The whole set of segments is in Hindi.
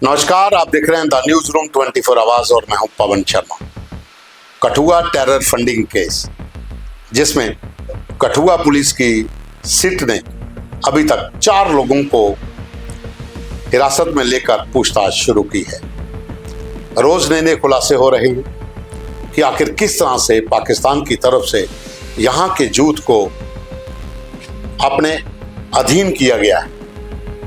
नमस्कार, आप देख रहे हैं द न्यूज रूम 24 आवाज और मैं हूं Pawan Sharma. Kathua terror funding case, जिसमें कठुआ पुलिस की सिट ने अभी तक 4 लोगों को हिरासत में लेकर पूछताछ शुरू की है। रोज नए नए खुलासे हो रहे हैं कि आखिर किस तरह से पाकिस्तान की तरफ से यहां के जूथ को अपने अधीन किया गया है,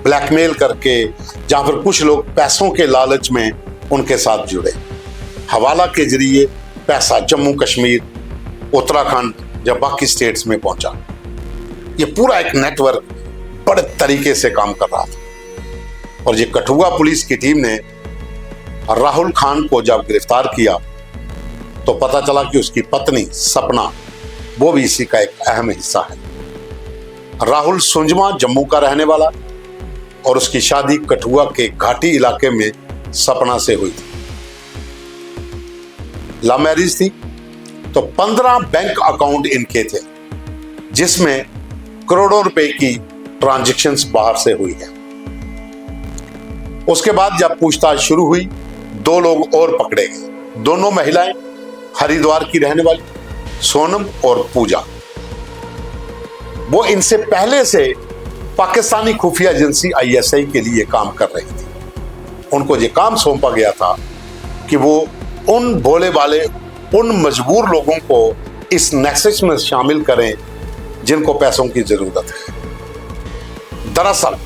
ब्लैकमेल करके, जहां पर कुछ लोग पैसों के लालच में उनके साथ जुड़े। हवाला के जरिए पैसा जम्मू कश्मीर, उत्तराखंड या बाकी स्टेट्स में पहुंचा। ये पूरा एक नेटवर्क बड़े तरीके से काम कर रहा था। और ये कठुआ पुलिस की टीम ने राहुल खान को जब गिरफ्तार किया तो पता चला कि उसकी पत्नी सपना, वो भी इसी का एक अहम हिस्सा है। राहुल सुंजमा जम्मू का रहने वाला और उसकी शादी कठुआ के घाटी इलाके में सपना से हुई थी। लव मैरिज थी। तो 15 बैंक अकाउंट इनके थे, जिसमें करोड़ों रुपए की ट्रांजैक्शंस बाहर से हुई है। उसके बाद जब पूछताछ शुरू हुई, 2 लोग और पकड़े गए। दोनों महिलाएं हरिद्वार की रहने वाली सोनम और पूजा। वो इनसे पहले से पाकिस्तानी खुफिया एजेंसी ISI के लिए काम कर रही थी। उनको ये काम सौंपा गया था कि वो उन भोले वाले, उन मजबूर लोगों को इस नेक्सस में शामिल करें जिनको पैसों की जरूरत है। दरअसल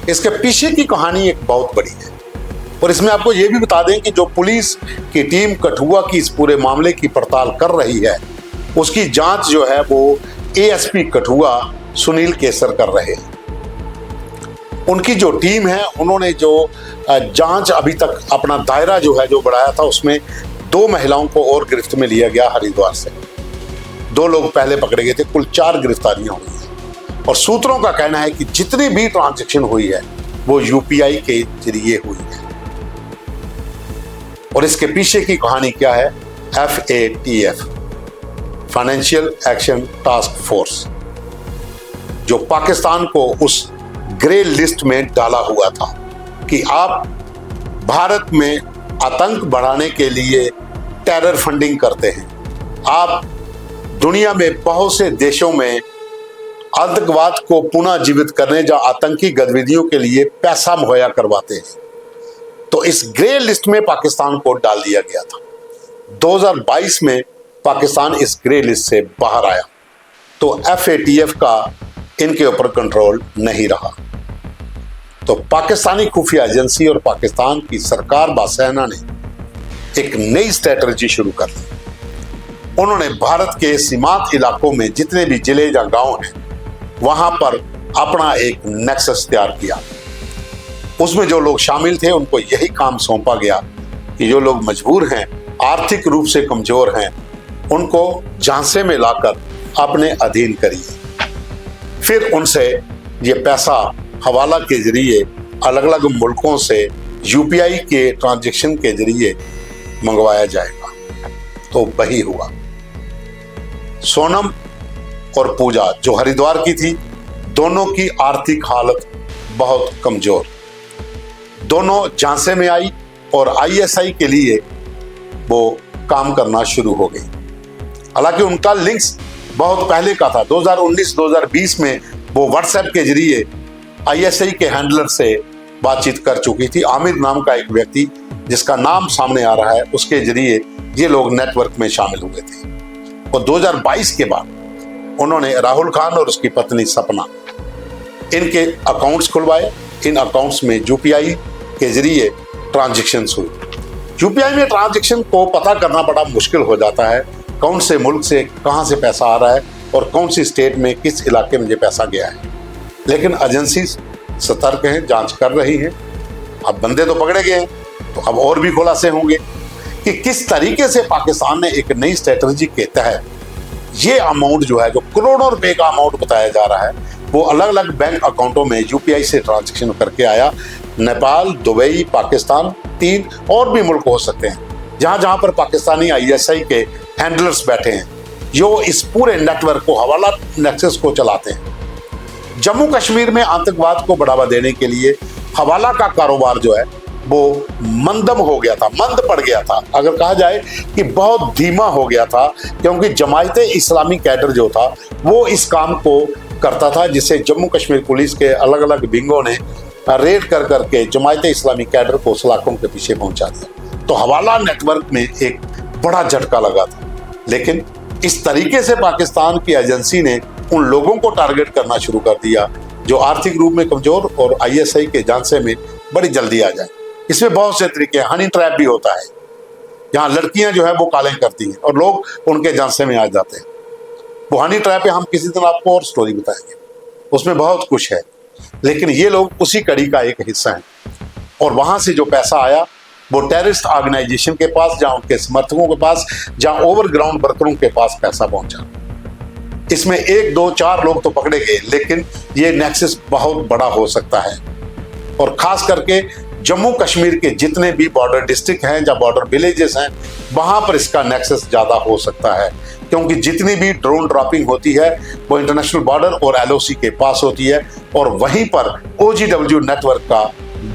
इसके पीछे की कहानी एक बहुत बड़ी है और इसमें आपको ये भी बता दें कि जो पुलिस की टीम कठुआ की इस पूरे मामले की पड़ताल कर रही है, उसकी जांच जो है वो ASP कठुआ सुनील केसर कर रहे हैं। उनकी जो टीम है, उन्होंने जो जांच अभी तक अपना दायरा जो है जो बढ़ाया था, उसमें 2 महिलाओं को और गिरफ्त में लिया गया हरिद्वार से। 2 लोग पहले पकड़े गए थे। कुल 4 गिरफ्तारियां हुई हैं और सूत्रों का कहना है कि जितनी भी ट्रांजैक्शन हुई है वो UPI के जरिए हुई है। और इसके पीछे की कहानी क्या है? FATF, financial action task force, जो पाकिस्तान को उस ग्रे लिस्ट में डाला हुआ था कि आप भारत में आतंक बढ़ाने के लिए टेरर फंडिंग करते हैं, आप दुनिया में बहुत से देशों में आतंकवाद को पुनः जीवित करने या आतंकी गतिविधियों के लिए पैसा मुहैया करवाते हैं। तो इस ग्रे लिस्ट में पाकिस्तान को डाल दिया गया था। 2022 में पाकिस्तान इस ग्रे लिस्ट से बाहर आया तो FATF का इनके ऊपर कंट्रोल नहीं रहा। तो पाकिस्तानी खुफिया एजेंसी और पाकिस्तान की सरकार बासेना ने एक नई स्ट्रेटजी शुरू कर दी। उन्होंने भारत के सीमांत इलाकों में जितने भी जिले या गांव हैं, वहां पर अपना एक नेक्सस तैयार किया। उसमें जो लोग शामिल थे, उनको यही काम सौंपा गया कि जो लोग मजबूर हैं, आर्थिक रूप से कमजोर हैं, उनको झांसे में लाकर अपने अधीन करिए। फिर उनसे ये पैसा हवाला के जरिए अलग अलग मुल्कों से UPI के ट्रांजैक्शन के जरिए मंगवाया जाएगा। तो वही हुआ। सोनम और पूजा जो हरिद्वार की थी, दोनों की आर्थिक हालत बहुत कमजोर, दोनों झांसे में आई और ISI के लिए वो काम करना शुरू हो गई। हालांकि उनका लिंक्स बहुत पहले का था। 2019-2020 में वो WhatsApp के जरिए ISI के हैंडलर से बातचीत कर चुकी थी। आमिर नाम का एक व्यक्ति, जिसका नाम सामने आ रहा है, उसके जरिए ये लोग नेटवर्क में शामिल हुए थे। और 2022 के बाद उन्होंने राहुल खान और उसकी पत्नी सपना, इनके अकाउंट्स खुलवाए। इन अकाउंट्स में UPI के जरिए ट्रांजैक्शंस हुई। UPI में ट्रांजैक्शन को पता करना बड़ा मुश्किल हो जाता है, कौन से मुल्क से कहां से पैसा आ रहा है और कौन सी स्टेट में किस इलाके में ये पैसा गया है। लेकिन एजेंसी सतर्क हैं, जांच कर रही हैं। अब बंदे तो पकड़े गए हैं, तो अब और भी खुलासे होंगे कि किस तरीके से पाकिस्तान ने एक नई स्ट्रेटजी के तहत ये अमाउंट जो है, जो करोड़ों रुपए का अमाउंट बताया जा रहा है, वो अलग अलग बैंक अकाउंटों में UPI से ट्रांजैक्शन करके आया। नेपाल, दुबई, पाकिस्तान, 3 और भी मुल्क हो सकते हैं जहां जहां पर पाकिस्तानी ISI के हैंडलर्स बैठे हैं, जो इस पूरे नेटवर्क को, हवाला नेक्सस को चलाते हैं। जम्मू कश्मीर में आतंकवाद को बढ़ावा देने के लिए हवाला का कारोबार जो है वो मंदम हो गया था, मंद पड़ गया था, अगर कहा जाए कि बहुत धीमा हो गया था, क्योंकि जमायत इस्लामी कैडर जो था वो इस काम को करता था, जिसे जम्मू कश्मीर पुलिस के अलग अलग विंगों ने रेड कर करके जमायत इस्लामी कैडर को सलाखों के पीछे पहुंचा दिया। तो हवाला नेटवर्क में एक बड़ा झटका लगा था, लेकिन इस तरीके से पाकिस्तान की एजेंसी ने उन लोगों को टारगेट करना शुरू कर दिया जो आर्थिक रूप में कमजोर और ISI के झांसे में बड़ी जल्दी आ जाए। इसमें बहुत से तरीके, हनी ट्रैप भी होता है, यहाँ लड़कियां जो है वो कॉलिंग करती हैं और लोग उनके झांसे में आ जाते हैं। वो हनी ट्रैप पे हम किसी दिन आपको और स्टोरी बताएंगे, उसमें बहुत कुछ है, लेकिन ये लोग उसी कड़ी का एक हिस्सा हैं। और वहां से जो पैसा आया वो टेररिस्ट ऑर्गेनाइजेशन के पास, जहां उनके समर्थकों के पास, जहां ओवरग्राउंड वर्करों के पास पैसा पहुंचा। इसमें 1, 2, 4 लोग तो पकड़े गए, लेकिन ये नेक्सस बहुत बड़ा हो सकता है। और खास करके जम्मू कश्मीर के जितने भी बॉर्डर डिस्ट्रिक्ट हैं या बॉर्डर विलेजेस हैं, वहां पर इसका नेक्सस ज्यादा हो सकता है, क्योंकि जितनी भी ड्रोन ड्रॉपिंग होती है वो इंटरनेशनल बॉर्डर और LOC के पास होती है, और वहीं पर OGW नेटवर्क का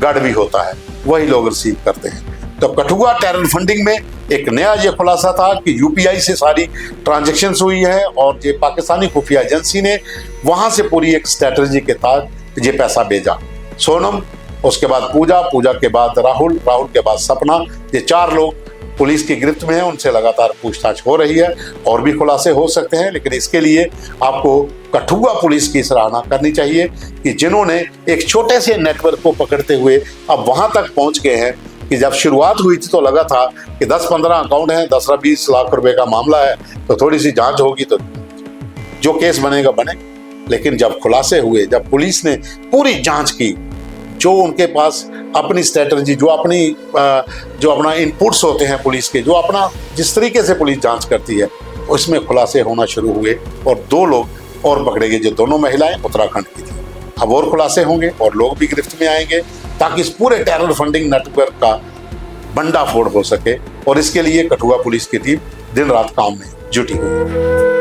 गढ़ भी होता है, वही लोग रिसीव करते हैं। तो कठुआ टेरर फंडिंग में एक नया ये खुलासा था कि UPI से सारी ट्रांजैक्शंस हुई है, और ये पाकिस्तानी खुफिया एजेंसी ने वहां से पूरी एक स्ट्रेटजी के तहत ये पैसा भेजा। सोनम, उसके बाद पूजा के बाद राहुल के बाद सपना, ये 4 लोग पुलिस की गिरफ्त में हैं, उनसे लगातार पूछताछ हो रही है, और भी खुलासे हो सकते हैं। लेकिन इसके लिए आपको कठुआ पुलिस की सराहना करनी चाहिए कि जिन्होंने एक छोटे से नेटवर्क को पकड़ते हुए अब वहां तक पहुंच गए हैं कि जब शुरुआत हुई थी तो लगा था कि 10-15 अकाउंट हैं, 10-20 लाख रुपए का मामला है, तो थोड़ी सी जांच होगी तो जो केस बनेगा बने। लेकिन जब खुलासे हुए, जब पुलिस ने पूरी जांच की, जो उनके पास अपनी स्ट्रेटजी, जो अपना इनपुट्स होते हैं पुलिस के, जो अपना जिस तरीके से पुलिस जांच करती है, उसमें खुलासे होना शुरू हुए, और 2 लोग और पकड़े गए, जो दोनों महिलाएं उत्तराखंड की थी। अब और खुलासे होंगे और लोग भी गिरफ्त में आएंगे, ताकि इस पूरे टेरर फंडिंग नेटवर्क का भंडाफोड़ हो सके, और इसके लिए कठुआ पुलिस की टीम दिन रात काम में जुटी हुई है।